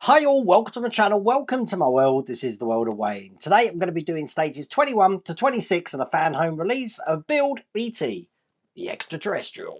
Hi all, welcome to my channel, welcome to my world. This is the world of Wayne. Today I'm going to be doing stages 21 to 26 of the Fanhome release of Build E.T. the Extraterrestrial.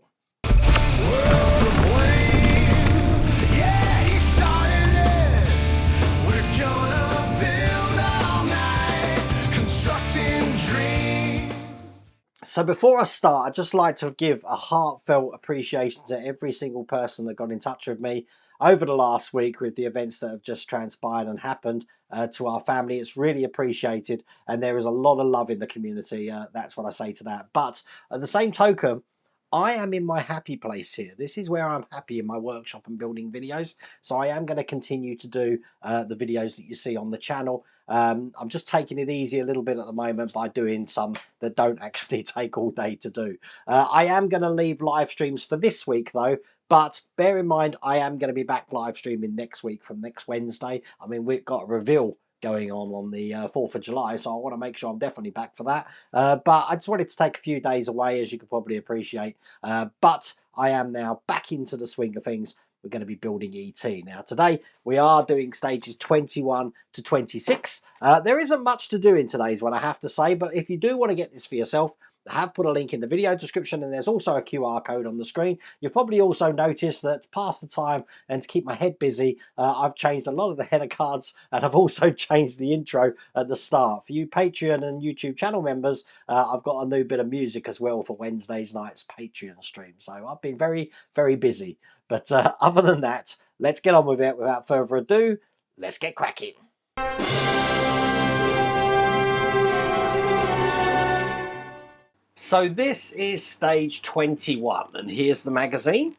So before I start, I'd just like to give a heartfelt appreciation to every single person that got in touch with me over the last week with the events that have just transpired and happened to our family. It's really appreciated, and there is a lot of love in the community. That's what I say to that. But at the same token, I am in my happy place here. This is where I'm happy in my workshop and building videos. So I am going to continue to do the videos that you see on the channel. I'm just taking it easy a little bit at the moment by doing some that don't actually take all day to do. I am going to leave live streams for this week though, but bear in mind I am going to be back live streaming next week from next Wednesday. I mean, we've got a reveal going on the 4th of July, so I want to make sure I'm definitely back for that. But I just wanted to take a few days away, as you could probably appreciate. But I am now back into the swing of things. We're going to be building ET. Now today we are doing stages 21 to 26. There isn't much to do in today's one, I have to say, but if you do want to get this for yourself, I have put a link in the video description, and there's also a QR code on the screen. You've probably also noticed that past the time and to keep my head busy, I've changed a lot of the header cards, and I've also changed the intro at the start. For you Patreon and YouTube channel members, I've got a new bit of music as well for Wednesday's night's Patreon stream. So I've been very, very busy. But other than that, let's get on with it. Without further ado, let's get cracking. So this is stage 21, and here's the magazine.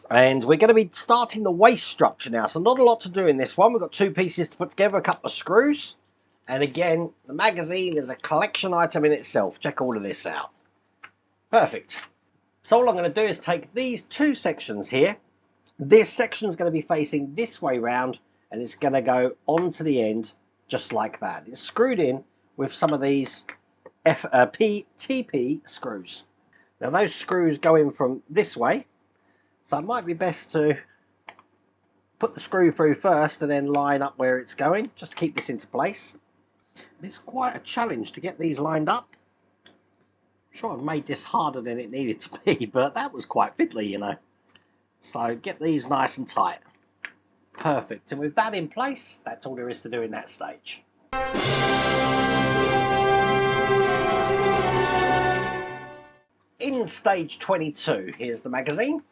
And we're going to be starting the waist structure now. So not a lot to do in this one. We've got two pieces to put together, a couple of screws. And again, the magazine is a collection item in itself. Check all of this out. Perfect. So all I'm going to do is take these two sections here. This section is going to be facing this way round, and it's going to go onto the end just like that. It's screwed in with some of these TP screws. Now those screws go in from this way, so it might be best to put the screw through first and then line up where it's going, just to keep this into place. It's quite a challenge to get these lined up. I'm sure I've made this harder than it needed to be, but that was quite fiddly, you know. So get these nice and tight. Perfect. And with that in place, that's all there is to do in that stage. In stage 22, here's the magazine.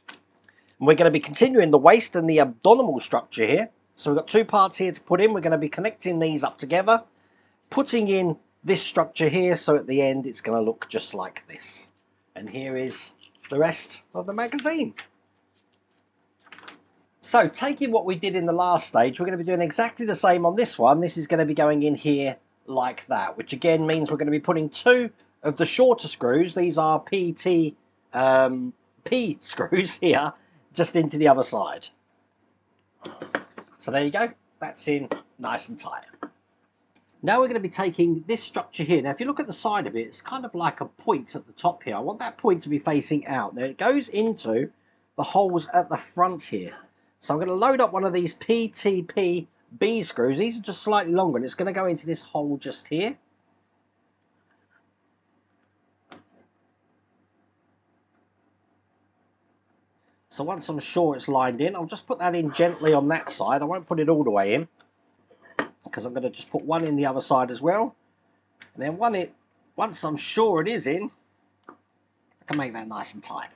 And we're going to be continuing the waist and the abdominal structure here. So we've got two parts here to put in. We're going to be connecting these up together, putting in this structure here, so at the end it's going to look just like this. And here is the rest of the magazine. So taking what we did in the last stage, we're going to be doing exactly the same on this one. This is going to be going in here like that, which again means we're going to be putting two of the shorter screws. These are P screws here, just into the other side. So there you go. That's in nice and tight. Now we're going to be taking this structure here. Now if you look at the side of it, it's kind of like a point at the top here. I want that point to be facing out. Now it goes into the holes at the front here. So I'm going to load up one of these PTP B screws. These are just slightly longer, and it's going to go into this hole just here. So once I'm sure it's lined in, I'll just put that in gently on that side. I won't put it all the way in, because I'm going to just put one in the other side as well. And then once I'm sure it is in, I can make that nice and tight.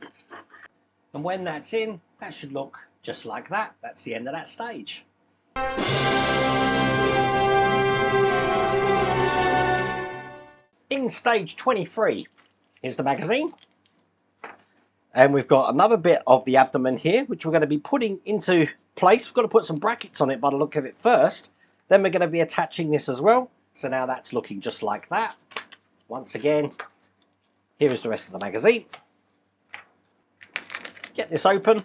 And when that's in, that should look just like that. That's the end of that stage. In stage 23 is the magazine. And we've got another bit of the abdomen here, which we're going to be putting into place. We've got to put some brackets on it by the look of it first. Then we're going to be attaching this as well. So now that's looking just like that. Once again, here is the rest of the magazine. Get this open.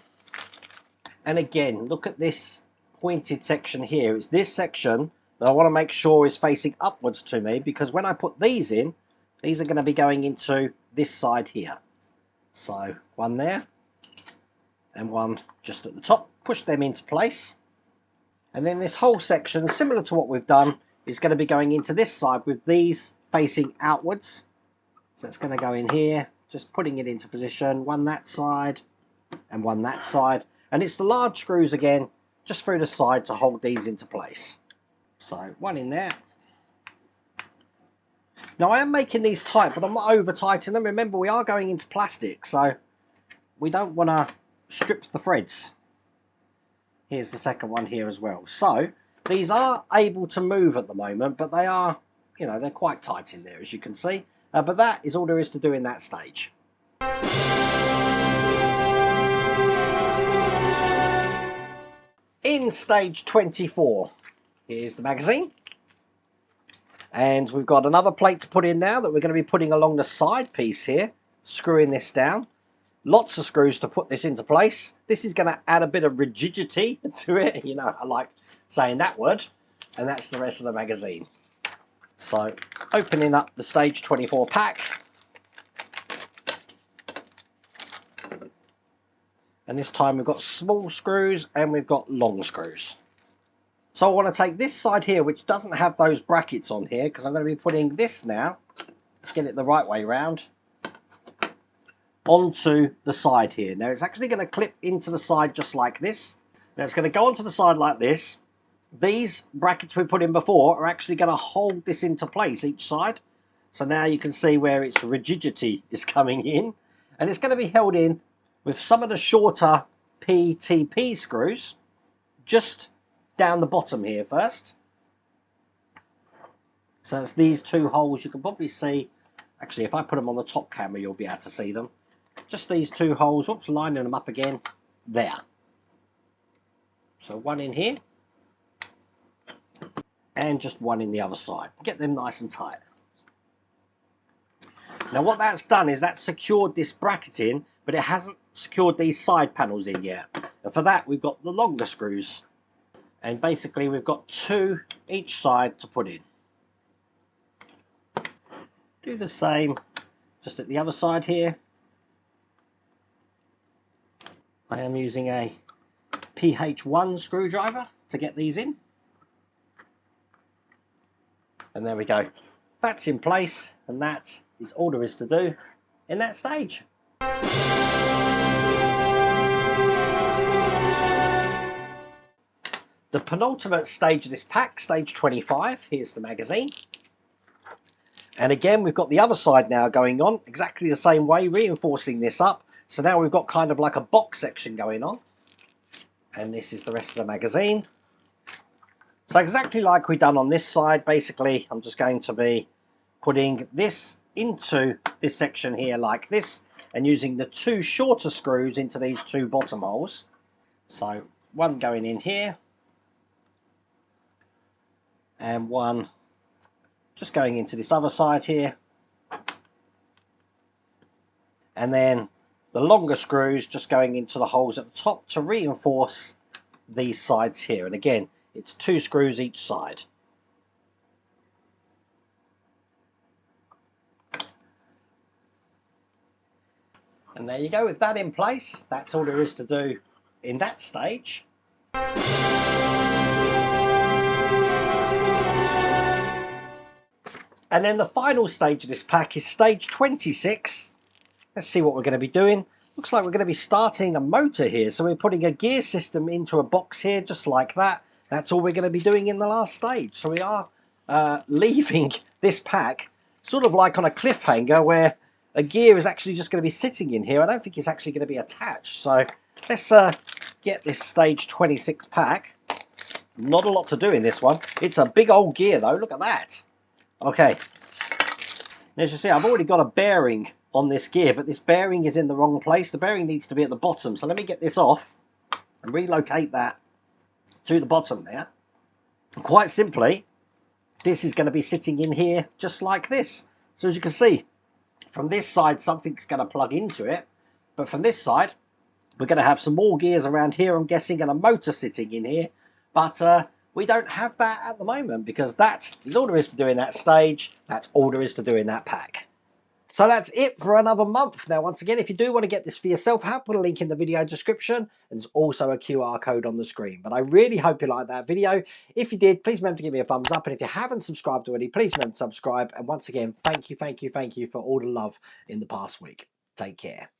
And again, look at this pointed section here. It's this section that I want to make sure is facing upwards to me, because when I put these in, these are going to be going into this side here. So one there and one just at the top. Push them into place. And then this whole section, similar to what we've done, is going to be going into this side with these facing outwards. So it's going to go in here, just putting it into position, one that side and one that side. And it's the large screws again, just through the side to hold these into place. So one in there. Now I am making these tight, but I'm not over tightening them. Remember, we are going into plastic, so we don't want to strip the threads. Here's the second one here as well. So these are able to move at the moment, but they are, you know, they're quite tight in there, as you can see. But that is all there is to do in that stage. In stage 24, here's the magazine. And we've got another plate to put in now that we're going to be putting along the side piece here, screwing this down. Lots of screws to put this into place. This is going to add a bit of rigidity to it. You know, I like saying that word. And that's the rest of the magazine. So, opening up the stage 24 pack. And this time we've got small screws and we've got long screws. So I want to take this side here, which doesn't have those brackets on here, because I'm going to be putting this now, let's get it the right way round, onto the side here. Now it's actually going to clip into the side just like this. Now it's going to go onto the side like this. These brackets we put in before are actually going to hold this into place each side. So now you can see where its rigidity is coming in. And it's going to be held in with some of the shorter PTP screws, just down the bottom here first. So it's these two holes. You can probably see, actually if I put them on the top camera you'll be able to see them. Just these two holes, oops, lining them up again, there. So one in here, and just one in the other side. Get them nice and tight. Now what that's done is that's secured this bracket in, but it hasn't secured these side panels in yet. And for that we've got the longer screws. And basically we've got two each side to put in. Do the same just at the other side here. I am using a PH1 screwdriver to get these in. And there we go. That's in place, and that is all there is to do in that stage. The penultimate stage of this pack, stage 25, here's the magazine. And again, we've got the other side now going on, exactly the same way, reinforcing this up. So now we've got kind of like a box section going on. And this is the rest of the magazine. So exactly like we've done on this side, basically, I'm just going to be putting this into this section here like this, and using the two shorter screws into these two bottom holes. So one going in here, and one just going into this other side here, and then the longer screws just going into the holes at the top to reinforce these sides here. And again, it's two screws each side. And there you go, with that in place, that's all there is to do in that stage. And then the final stage of this pack is stage 26. Let's see what we're going to be doing. Looks like we're going to be starting a motor here. So we're putting a gear system into a box here, just like that. That's all we're going to be doing in the last stage. So we are leaving this pack sort of like on a cliffhanger, where a gear is actually just going to be sitting in here. I don't think it's actually going to be attached. So let's get this stage 26 pack. Not a lot to do in this one. It's a big old gear though. Look at that. Okay. As you see, I've already got a bearing on this gear, but this bearing is in the wrong place. The bearing needs to be at the bottom. So let me get this off and relocate that to the bottom there. And quite simply, this is going to be sitting in here just like this. So as you can see, from this side, something's going to plug into it. But from this side, we're going to have some more gears around here, I'm guessing, and a motor sitting in here. But we don't have that at the moment, because that is all there is to do in that stage. That's all there is to do in that pack. So that's it for another month. Now, once again, if you do want to get this for yourself, I have put a link in the video description, and there's also a QR code on the screen. But I really hope you liked that video. If you did, please remember to give me a thumbs up. And if you haven't subscribed already, please remember to subscribe. And once again, thank you for all the love in the past week. Take care.